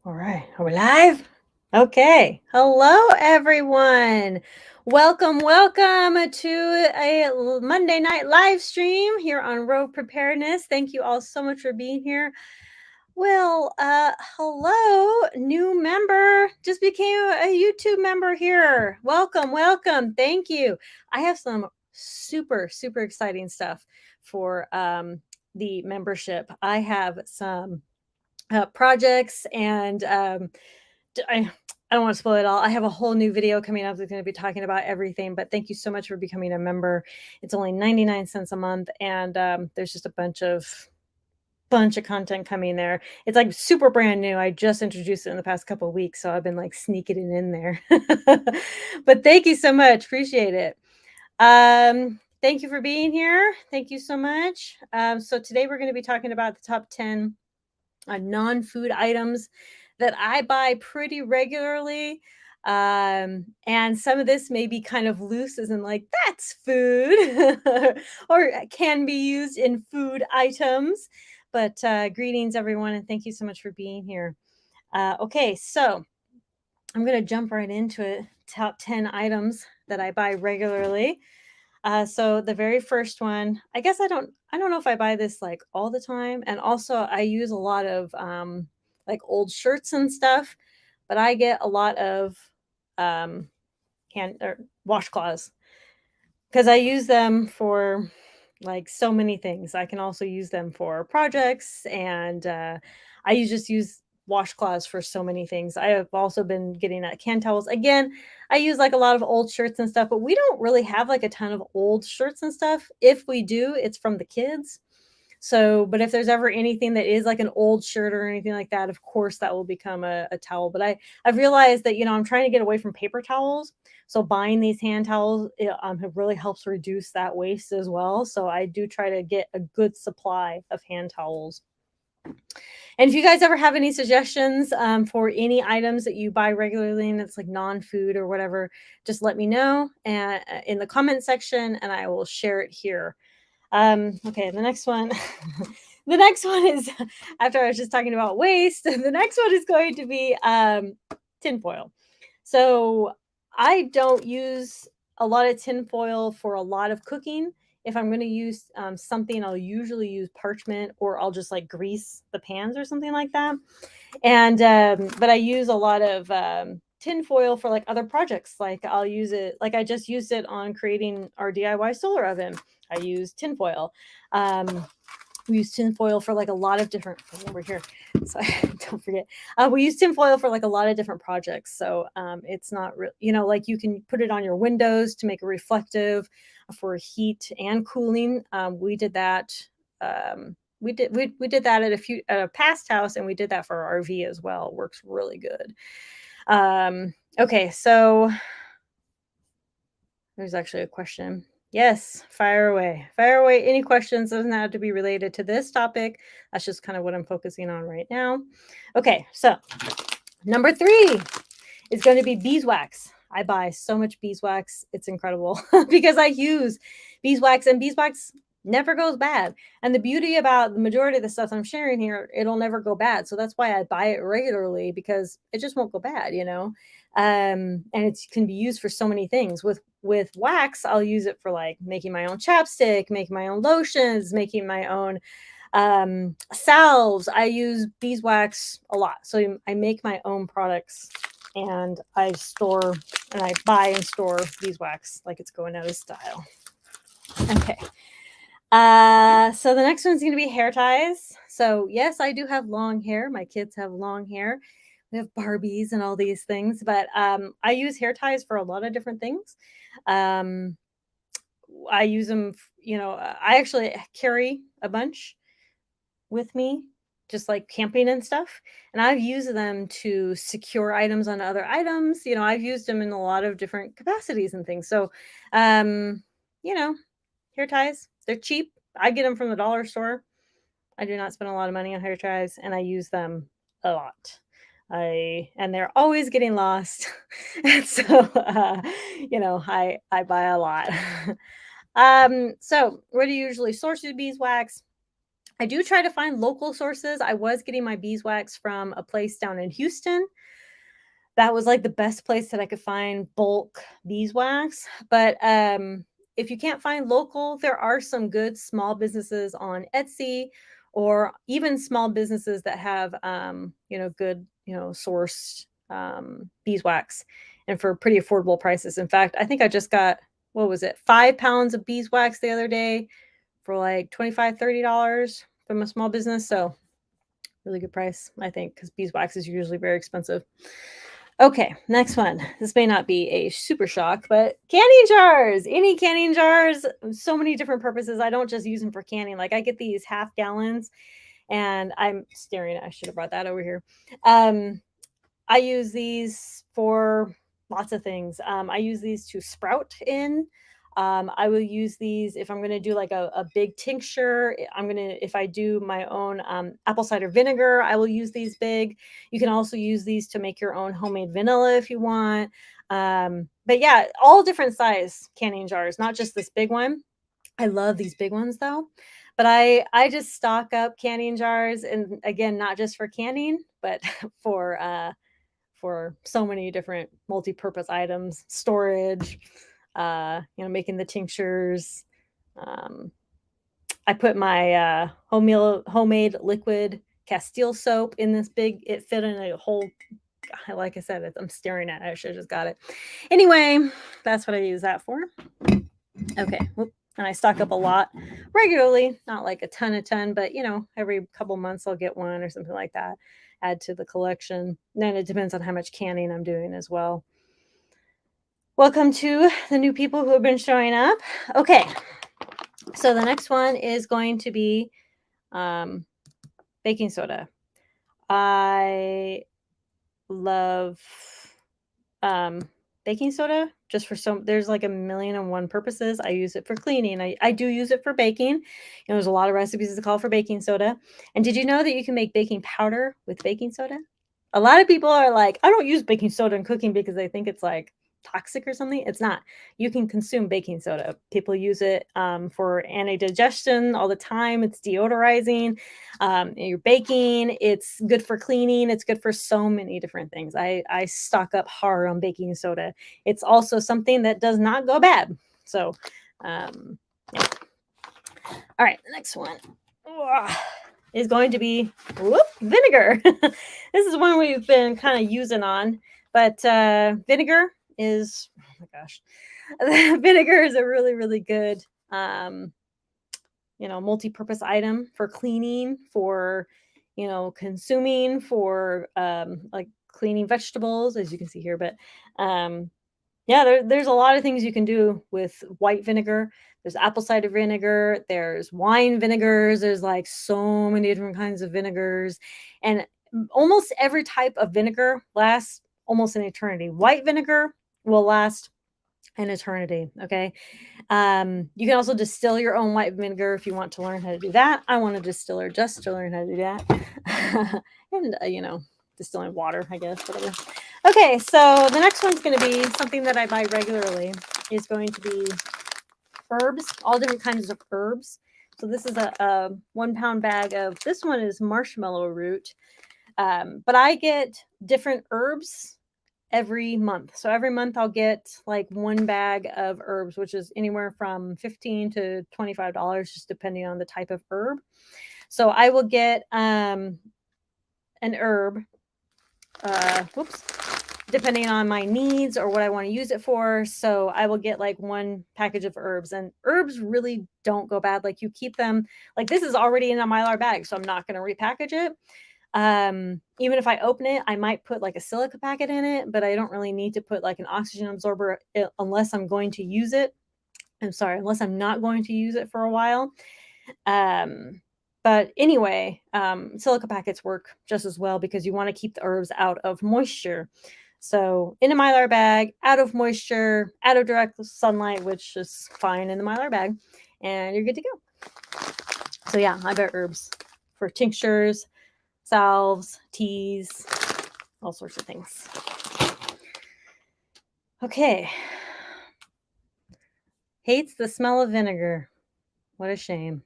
All right, are we live? Okay. Hello, everyone. Welcome to a Monday night live stream here on Rogue Preparedness. Thank you all so much for being here. Hello, new member. Just became a YouTube member here. Welcome. Thank you. I have some super exciting stuff for the membership. I have some projects and I don't want to spoil it all. I have a whole new video coming up that's going to be talking about everything. But thank you so much for becoming a member. It's only 99 cents a month, and there's just a bunch of content coming there. It's like super brand new. I just introduced it in the past couple of weeks, so I've been like sneaking it in there. But thank you so much. Appreciate it. Thank you for being here. Thank you so much. So today we're going to be talking about the top 10 non-food items that I buy pretty regularly. And some of this may be kind of loose, as in like that's food, or can be used in food items. But greetings, everyone, and thank you so much for being here. Okay, so I'm gonna jump right into it. Top 10 items that I buy regularly. So the very first one, I guess I don't know if I buy this like all the time, and also I use a lot of like old shirts and stuff, but I get a lot of um hand or washcloths because I use them for like so many things. I can also use them for projects, and just use washcloths for so many things. I have also been getting at hand towels. Again, I use like a lot of old shirts and stuff, but we don't really have like a ton of old shirts and stuff. If we do, it's from the kids. So, but if there's ever anything that is like an old shirt or anything like that, of course that will become a towel. But I've realized that I'm trying to get away from paper towels. So buying these hand towels really helps reduce that waste as well. So I do try to get a good supply of hand towels. And if you guys ever have any suggestions for any items that you buy regularly and it's like non-food or whatever, just let me know in the comment section, and I will share it here. Okay, the next one. The next one is after I was just talking about waste. The next one is going to be tinfoil. So I don't use a lot of tinfoil for a lot of cooking. If I'm going to use something, I'll usually use parchment, or I'll just like grease the pans or something like that. And but I use a lot of tinfoil for like other projects. Like I'll use it, like I just used it on creating our DIY solar oven. I use tinfoil. We use tinfoil for like a lot of different over here. So don't forget. We use tinfoil for like a lot of different projects. So it's not like you can put it on your windows to make it reflective for heat and cooling. We did that. We did that at a past house, and we did that for our RV as well. It works really good. Okay, so there's actually a question. Yes, fire away. Fire away. Any questions? Doesn't have to be related to this topic. That's just kind of what I'm focusing on right now. Okay, so number 3 is going to be beeswax. I buy so much beeswax. It's incredible because I use beeswax, and beeswax never goes bad. And the beauty about the majority of the stuff I'm sharing here, it'll never go bad. So that's why I buy it regularly, because it just won't go bad. And it can be used for so many things. With wax, I'll use it for like making my own chapstick, making my own lotions, making my own salves. I use beeswax a lot. So I make my own products, and I buy and store beeswax like it's going out of style. Okay. So the next one's going to be hair ties. So yes, I do have long hair. My kids have long hair. We have Barbies and all these things, but I use hair ties for a lot of different things. Um, I use them, I actually carry a bunch with me, just like camping and stuff. And I've used them to secure items on other items. I've used them in a lot of different capacities and things. So, you know, hair ties, they're cheap. I get them from the dollar store. I do not spend a lot of money on hair ties, and I use them a lot. And they're always getting lost. And so, I buy a lot. So where do you usually source your beeswax? I do try to find local sources. I was getting my beeswax from a place down in Houston. That was like the best place that I could find bulk beeswax. But if you can't find local, there are some good small businesses on Etsy, or even small businesses that have, good, sourced beeswax, and for pretty affordable prices. In fact, I think I just got, what was it, 5 pounds of beeswax the other day for like $25, $30 from a small business. So really good price, I think, because beeswax is usually very expensive. Okay, next one. This may not be a super shock, but canning jars. Any canning jars, so many different purposes. I don't just use them for canning. Like I get these half gallons, and I'm staring at, I should have brought that over here. I use these for lots of things. I use these to sprout in. I will use these if I'm going to do like a big tincture. If I do my own apple cider vinegar, I will use these big. You can also use these to make your own homemade vanilla if you want. But yeah, all different size canning jars, not just this big one. I love these big ones though. But I just stock up canning jars, and again, not just for canning, but for so many different multi-purpose items, storage, making the tinctures. Um, I put my homemade liquid Castile soap in this big. It fit in a whole. Like I said, I'm staring at it. I should have just got it. Anyway, that's what I use that for. Okay. Whoop. And I stock up a lot regularly, not like a ton, but every couple months I'll get one or something like that, add to the collection. Then it depends on how much canning I'm doing as well. Welcome to the new people who have been showing up. Okay. So the next one is going to be baking soda. I love baking soda just for there's like a million and one purposes. I use it for cleaning. I do use it for baking. There's a lot of recipes that call for baking soda. And did you know that you can make baking powder with baking soda? A lot of people are like, I don't use baking soda in cooking because they think it's like toxic or something. It's not. You can consume baking soda. People use it for anti-digestion all the time. It's deodorizing. You're baking. It's good for cleaning. It's good for so many different things. I stock up hard on baking soda. It's also something that does not go bad. So, yeah. All right, the next one is going to be vinegar. This is one we've been kind of using on, but vinegar is, oh my gosh, vinegar is a really, really good, multi-purpose item for cleaning, for, consuming, for like cleaning vegetables, as you can see here. But yeah, there's a lot of things you can do with white vinegar. There's apple cider vinegar, there's wine vinegars, there's like so many different kinds of vinegars. And almost every type of vinegar lasts almost an eternity. White vinegar will last an eternity. Okay. You can also distill your own white vinegar if you want to learn how to do that. I want a distiller just to learn how to do that. And, distilling water, I guess, whatever. Okay, so the next one's going to be something that I buy regularly. Is going to be herbs, all different kinds of herbs. So this is a 1 pound bag of, this one is marshmallow root. But I get different herbs every month. So every month I'll get like 1 bag of herbs, which is anywhere from $15 to $25, just depending on the type of herb. So I will get an herb, depending on my needs or what I want to use it for. So I will get like 1 package of herbs, and herbs really don't go bad. Like you keep them, like this is already in a Mylar bag, so I'm not going to repackage it. Even if I open it, I might put like a silica packet in it, but I don't really need to put like an oxygen absorber unless I'm going to use it. I'm sorry, unless I'm not going to use it for a while. But anyway, silica packets work just as well because you want to keep the herbs out of moisture. So in a Mylar bag, out of moisture, out of direct sunlight, which is fine in the Mylar bag, and you're good to go. So yeah, I buy herbs for tinctures, salves, teas, all sorts of things. Okay. Hates the smell of vinegar. What a shame.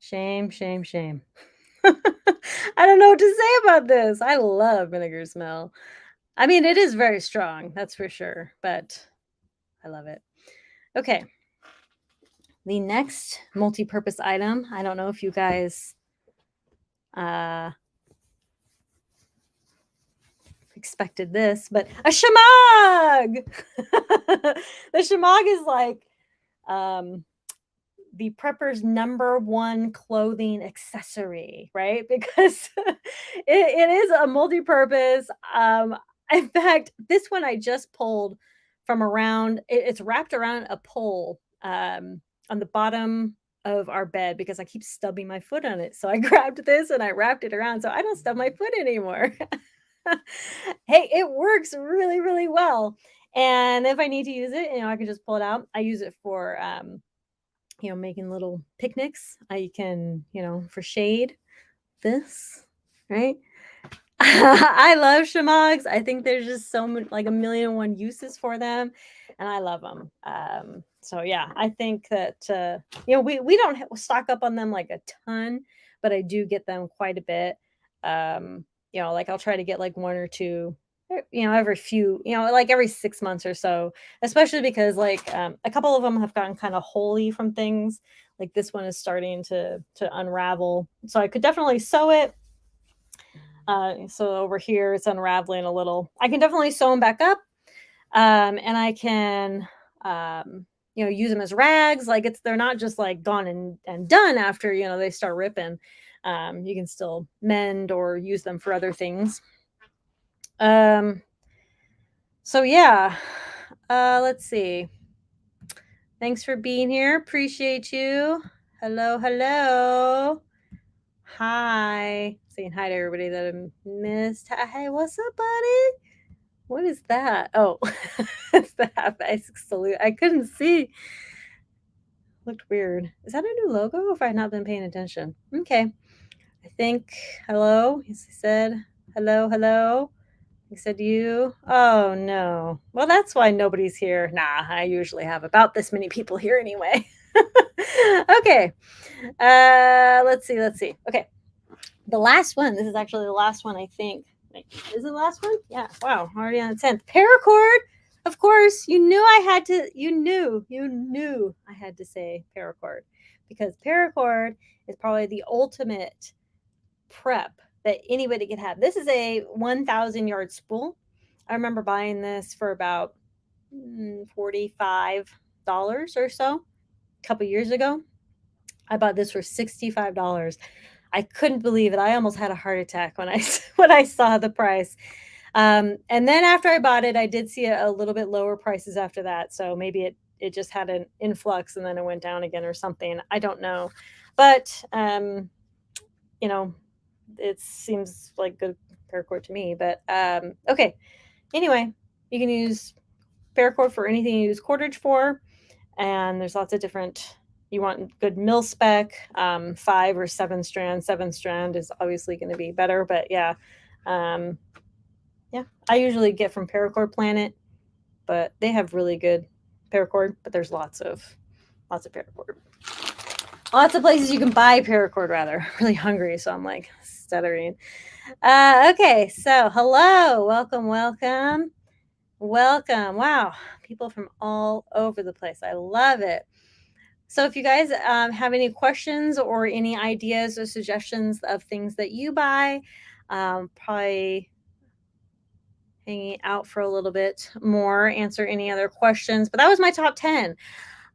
Shame, shame, shame. I don't know what to say about this. I love vinegar smell. I mean, it is very strong, that's for sure, but I love it. Okay. The next multi-purpose item, I don't know if you guys expected this, but a shamag. The shamag is like the prepper's number one clothing accessory, right? Because it is a multi-purpose. In fact, this one I just pulled from around. It's wrapped around a pole on the bottom of our bed because I keep stubbing my foot on it. So I grabbed this and I wrapped it around so I don't stub my foot anymore. Hey, it works really, really well. And if I need to use it, I can just pull it out. I use it for making little picnics. I can, for shade, this, right? I love shamags. I think there's just so many, like a million and one uses for them, and I love them. So yeah, I think that we don't stock up on them like a ton, but I do get them quite a bit. Like I'll try to get like one or two, every few, like every 6 months or so, especially because like a couple of them have gotten kind of holy from things. Like this one is starting to unravel, so I could definitely sew it. So over here it's unraveling a little. I can definitely sew them back up, and I can use them as rags. Like they're not just like gone and done after they start ripping. You can still mend or use them for other things. So yeah, let's see. Thanks for being here. Appreciate you. Hello, hello. Hi. Saying hi to everybody that I missed. Hey, what's up, buddy? What is that? Oh, it's the half-ice salute. I couldn't see. Looked weird. Is that a new logo or have I not been paying attention? Okay. I think, hello. He said, hello, hello. He said, you. Oh, no. Well, that's why nobody's here. Nah, I usually have about this many people here anyway. Okay. Let's see. Okay. The last one. This is actually the last one, I think. Is it the last one? Yeah. Wow. Already on the 10th. Paracord. Of course, you knew I had to say paracord, because paracord is probably the ultimate prep that anybody could have. This is a 1,000 yard spool. I remember buying this for about $45 or so a couple years ago. I bought this for $65. I couldn't believe it. I almost had a heart attack when I saw the price. And then after I bought it, I did see a little bit lower prices after that. So maybe it just had an influx and then it went down again or something. I don't know. But, it seems like good paracord to me. But okay. Anyway, you can use paracord for anything you use cordage for. And there's lots of different. You want good mil spec, 5 or 7 strand. 7 strand is obviously going to be better, but yeah. Yeah, I usually get from Paracord Planet, but they have really good paracord, but there's lots of paracord. Lots of places you can buy paracord, rather. I'm really hungry, so I'm like stuttering. Okay, so hello, welcome. Wow, people from all over the place. I love it. So if you guys have any questions or any ideas or suggestions of things that you buy, probably hanging out for a little bit more, answer any other questions. But that was my top 10.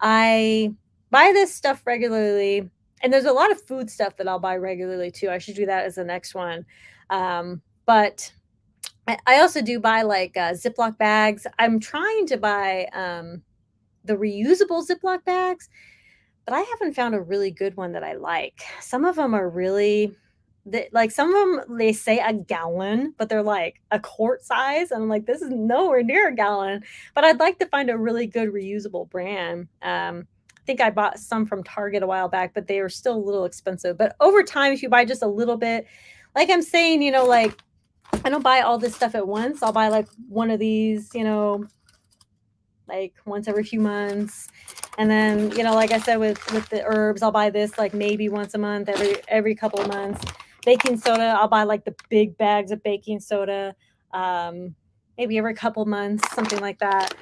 I buy this stuff regularly, and there's a lot of food stuff that I'll buy regularly too. I should do that as the next one. But I also do buy like Ziploc bags. I'm trying to buy the reusable Ziploc bags, but I haven't found a really good one that I like. Some of them are really, like some of them, they say a gallon, but they're like a quart size. And I'm like, this is nowhere near a gallon, but I'd like to find a really good reusable brand. I think I bought some from Target a while back, but they are still a little expensive. But over time, if you buy just a little bit, like I'm saying, like I don't buy all this stuff at once. I'll buy like one of these, like once every few months. And then, you know, like I said, with the herbs, I'll buy this like maybe once a month, every couple of months. Baking soda, I'll buy like the big bags of baking soda, maybe every couple months, something like that.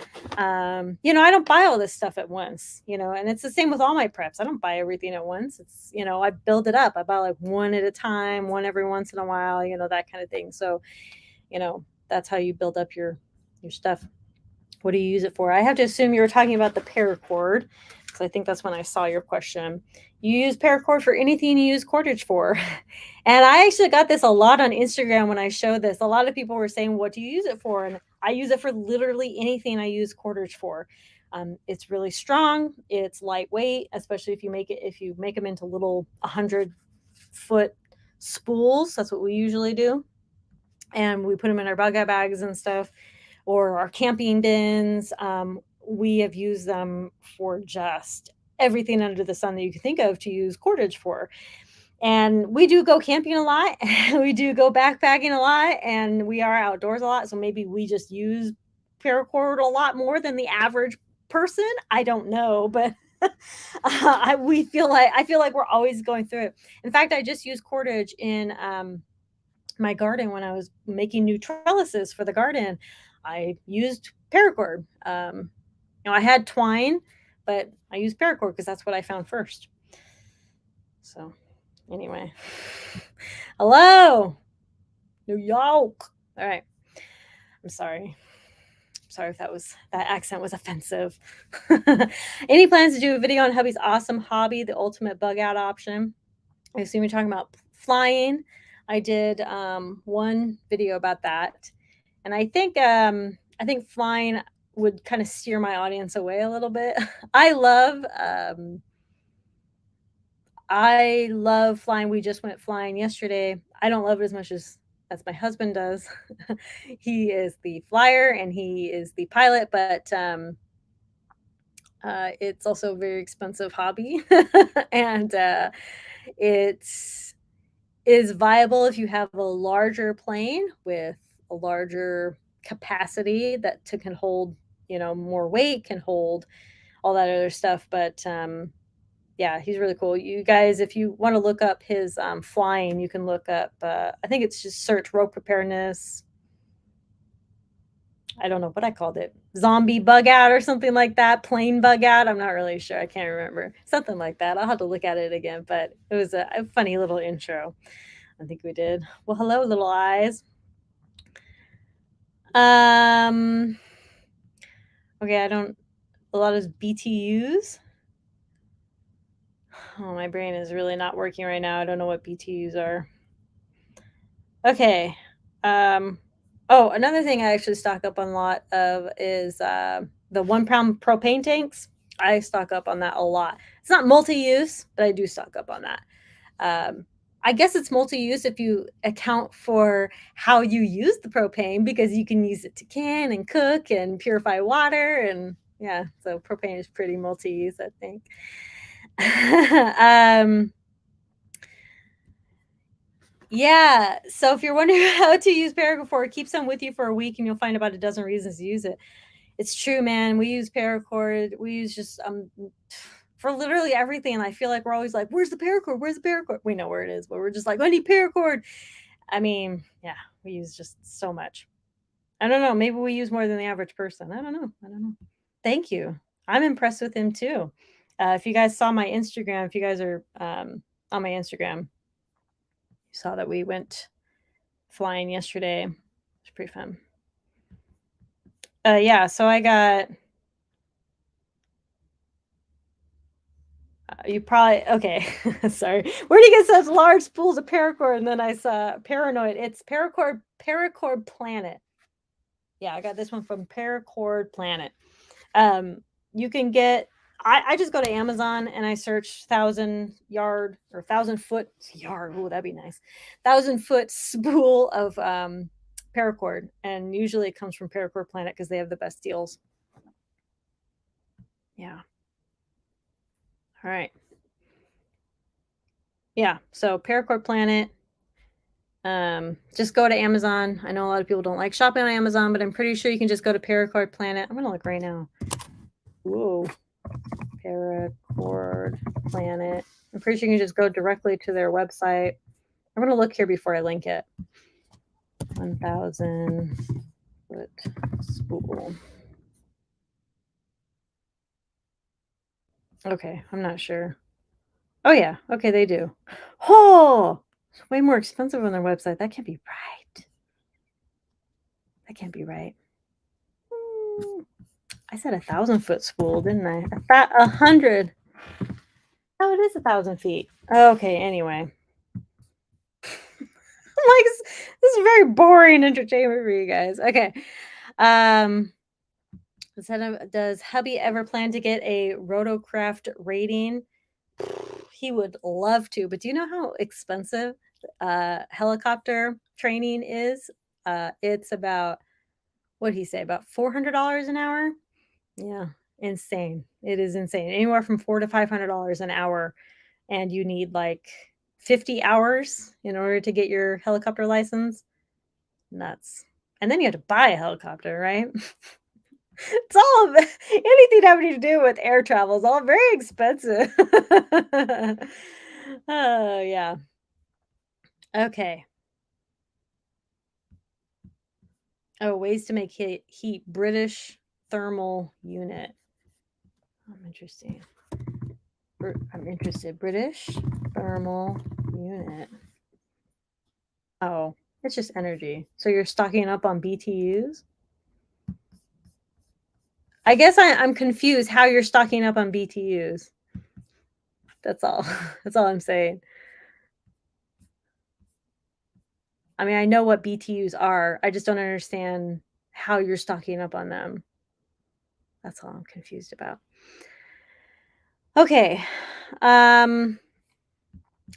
You know, I don't buy all this stuff at once, you know, and it's the same with all my preps. I don't buy everything at once. It's, you know, I build it up. I buy like one at a time, one every once in a while, you know, that kind of thing. So, you know, that's how you build up your stuff. What do you use it for? I have to assume you were talking about the paracord, because I think that's when I saw your question. You use paracord for anything you use cordage for. And I actually got this a lot on Instagram when I showed this. A lot of people were saying, what do you use it for? And I use it for literally anything I use cordage for. It's really strong. It's lightweight, especially if you make them into little 100-foot spools. That's what we usually do. And we put them in our bug out bags and stuff, or our camping bins. We have used them for just everything under the sun that you can think of to use cordage for. And we do go camping a lot. We do go backpacking a lot, and we are outdoors a lot. So maybe we just use paracord a lot more than the average person. I don't know, but I feel like we're always going through it. In fact, I just used cordage in my garden when I was making new trellises for the garden. I used paracord. You know, I had twine, but I used paracord because that's what I found first. So, anyway, hello, New York. All right, I'm sorry. Sorry if that accent was offensive. Any plans to do a video on hubby's awesome hobby, the ultimate bug out option? I assume you're talking about flying. I did one video about that, and I think flying would kind of steer my audience away a little bit. I love flying. We just went flying yesterday. I don't love it as much as my husband does. He is the flyer and he is the pilot, but it's also a very expensive hobby, and it is viable if you have a larger plane with a larger capacity can hold, you know, more weight, can hold all that other stuff. But yeah, he's really cool. You guys, if you want to look up his flying, you can look up. I think it's just search rope preparedness. I don't know what I called it. Zombie bug out or something like that. Plane bug out. I'm not really sure. I can't remember. Something like that. I'll have to look at it again. But it was a funny little intro. I think we did. Well, hello, little eyes. Okay, a lot of BTUs. Oh, my brain is really not working right now. I don't know what BTUs are. Okay. Oh, another thing I actually stock up on a lot of is the 1 pound propane tanks. I stock up on that a lot. It's not multi-use, but I do stock up on that. I guess it's multi-use if you account for how you use the propane, because you can use it to can and cook and purify water. And yeah, so propane is pretty multi-use, I think. Yeah, so if you're wondering how to use paracord, keep some with you for a week and you'll find about a dozen reasons to use it. It's true, man. We use paracord. We use just for literally everything. And I feel like we're always like, where's the paracord? Where's the paracord? We know where it is, but we're just like, I need paracord. I mean, yeah, we use just so much. I don't know. Maybe we use more than the average person. I don't know. I don't know. Thank you. I'm impressed with him too. If you guys saw my Instagram, if you guys are on my Instagram, you saw that we went flying yesterday. It's pretty fun. Yeah, so I got you probably okay. Sorry. Where do you get such large spools of paracord? And then I saw Paranoid. It's Paracord Planet. Yeah, I got this one from Paracord Planet. You can get I just go to Amazon and I search 1,000-yard or 1,000-foot yard. Oh, that'd be nice. 1,000-foot spool of paracord, and usually it comes from Paracord Planet because they have the best deals. Yeah. All right. Yeah. So Paracord Planet. Just go to Amazon. I know a lot of people don't like shopping on Amazon, but I'm pretty sure you can just go to Paracord Planet. I'm gonna look right now. Whoa. Paracord Planet. I'm pretty sure you can just go directly to their website. I'm going to look here before I link it. 1,000 foot spool. Okay, I'm not sure. Oh, yeah. Okay, they do. Oh, it's way more expensive on their website. That can't be right. That can't be right. I said 1,000 foot spool, didn't I? 100. Oh, it is 1,000 feet. Okay, anyway. Like, this is very boring entertainment for you guys. Okay. Um, does hubby ever plan to get a Rotocraft rating? He would love to, but do you know how expensive helicopter training is? It's about what did he say? About $400 an hour? Yeah, insane. It is insane. Anywhere from $400 to $500 an hour, and you need like 50 hours in order to get your helicopter license. Nuts. And then you have to buy a helicopter, right? It's all of anything having to do with air travel is all very expensive. Oh, yeah. Okay. Oh, ways to make heat. British thermal unit. I'm interested. I'm interested. British thermal unit. Oh, it's just energy. So you're stocking up on BTUs? I guess I'm confused how you're stocking up on BTUs. That's all. That's all I'm saying. I mean, I know what BTUs are. I just don't understand how you're stocking up on them. That's all I'm confused about. Okay. Um,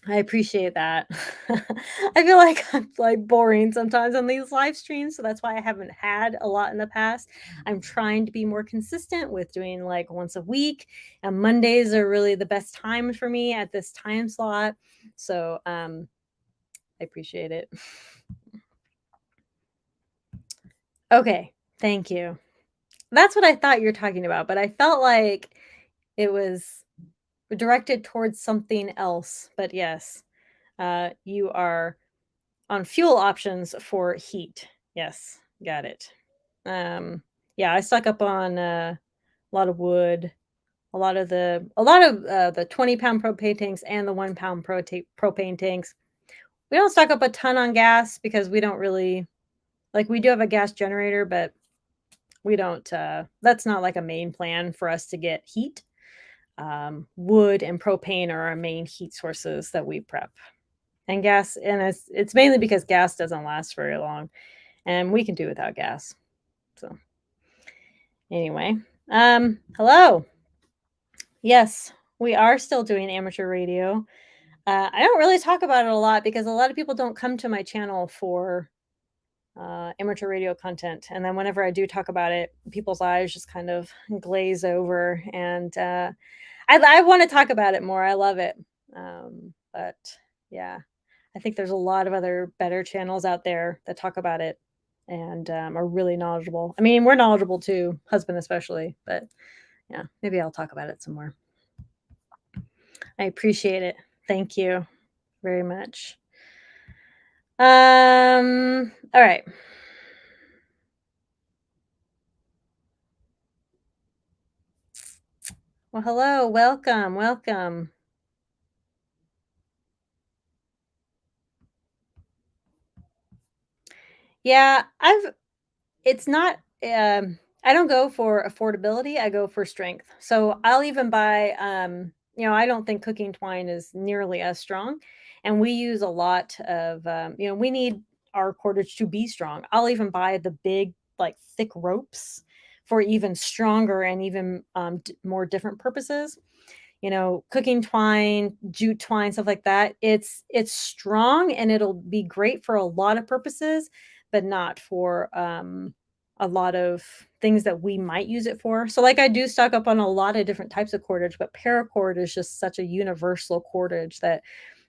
I appreciate that. I feel like I'm like boring sometimes on these live streams, so that's why I haven't had a lot in the past. I'm trying to be more consistent with doing like once a week, and Mondays are really the best time for me at this time slot. So, I appreciate it. Okay, thank you. That's what I thought you were talking about, but I felt like it was directed towards something else. But yes, you are on fuel options for heat. Yes, got it. Yeah, I stock up on a lot of wood, a lot of the 20-pound propane tanks and the 1 pound propane tanks. We don't stock up a ton on gas because we don't really like we do have a gas generator, but we don't that's not like a main plan for us to get heat. Wood and propane are our main heat sources that we prep. And gas, and it's mainly because gas doesn't last very long, and we can do without gas. So anyway, hello. Yes, we are still doing amateur radio. I don't really talk about it a lot because a lot of people don't come to my channel for amateur radio content. And then whenever I do talk about it, people's eyes just kind of glaze over. And I want to talk about it more. I love it. But yeah, I think there's a lot of other better channels out there that talk about it and are really knowledgeable. I mean, we're knowledgeable too, husband especially. But yeah, maybe I'll talk about it some more. I appreciate it. Thank you very much. All right. Well, hello, welcome, welcome. Yeah, it's not, I don't go for affordability, I go for strength. So I'll even buy, I don't think cooking twine is nearly as strong. And we use a lot of, we need our cordage to be strong. I'll even buy the big, like thick ropes for even stronger and even more different purposes. Cooking twine, jute twine, stuff like that. It's strong and it'll be great for a lot of purposes, but not for a lot of things that we might use it for. So like I do stock up on a lot of different types of cordage, but paracord is just such a universal cordage that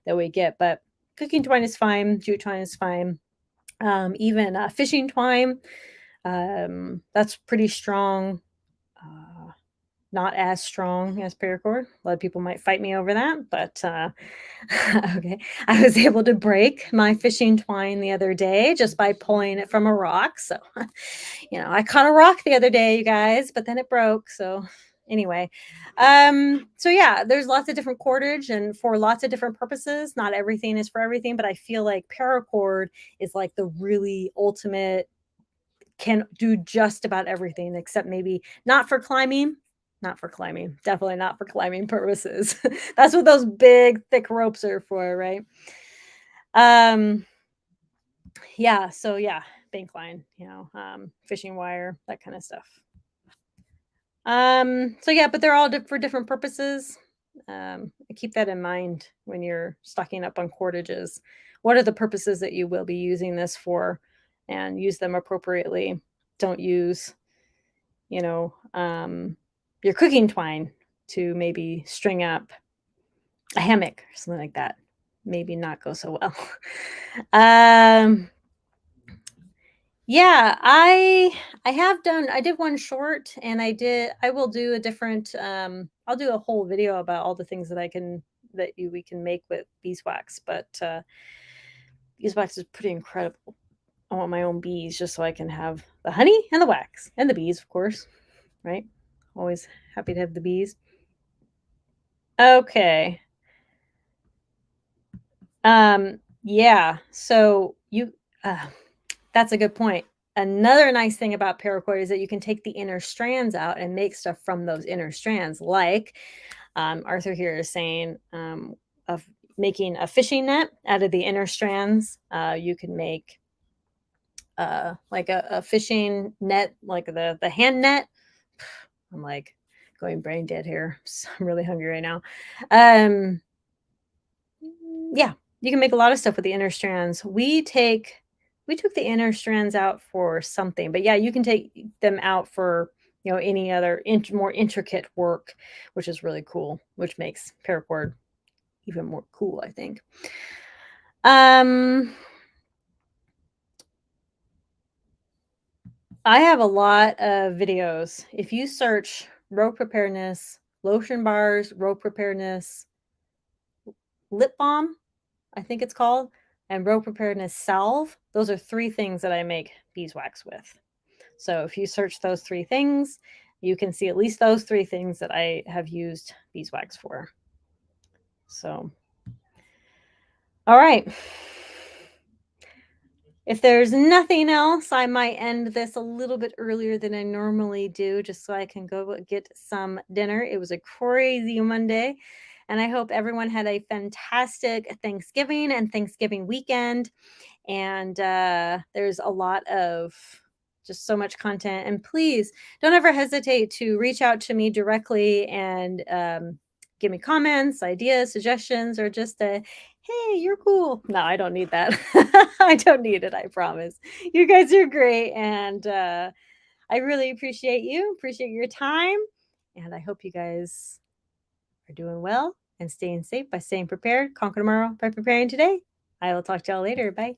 we get. But cooking twine is fine, jute twine is fine. Even fishing twine, that's pretty strong. not as strong as paracord. A lot of people might fight me over that, but okay. I was able to break my fishing twine the other day just by pulling it from a rock. So, I caught a rock the other day, you guys, but then it broke. So, anyway, so yeah, there's lots of different cordage and for lots of different purposes. Not everything is for everything, but I feel like paracord is like the really ultimate, can do just about everything except maybe not for climbing. Not for climbing. Definitely not for climbing purposes. That's what those big thick ropes are for, right? Um yeah, so yeah, bank line, fishing wire, that kind of stuff. So yeah, but they're all for different purposes. Keep that in mind when you're stocking up on cordages. What are the purposes that you will be using this for, and use them appropriately. Don't use you know, your cooking twine to maybe string up a hammock or something like that. Maybe not go so well. um, yeah, I did one short and I will do a different I'll do a whole video about all the things that we can make with beeswax, but beeswax is pretty incredible. I want my own bees just so I can have the honey and the wax and the bees, of course, right? Always happy to have the bees. Okay. Yeah. So that's a good point. Another nice thing about paracord is that you can take the inner strands out and make stuff from those inner strands, like Arthur here is saying, of making a fishing net out of the inner strands. You can make like a fishing net, like the hand net. I'm like going brain dead here. I'm really hungry right now. Um, yeah, you can make a lot of stuff with the inner strands. We took the inner strands out for something, but yeah, you can take them out for any other more intricate work, which is really cool, which makes paracord even more cool, I think. Um, I have a lot of videos. If you search rope preparedness, lotion bars, rope preparedness, lip balm, I think it's called, and rope preparedness salve. Those are 3 things that I make beeswax with. So if you search those 3 things, you can see at least those 3 things that I have used beeswax for. So, all right. If there's nothing else, I might end this a little bit earlier than I normally do, just so I can go get some dinner. It was a crazy Monday, and I hope everyone had a fantastic Thanksgiving and Thanksgiving weekend. And there's a lot of just so much content. And please don't ever hesitate to reach out to me directly and give me comments, ideas, suggestions, or just a hey, you're cool. No, I don't need that. I don't need it, I promise. You guys are great. And I really appreciate your time. And I hope you guys are doing well and staying safe by staying prepared. Conquer tomorrow by preparing today. I will talk to y'all later. Bye.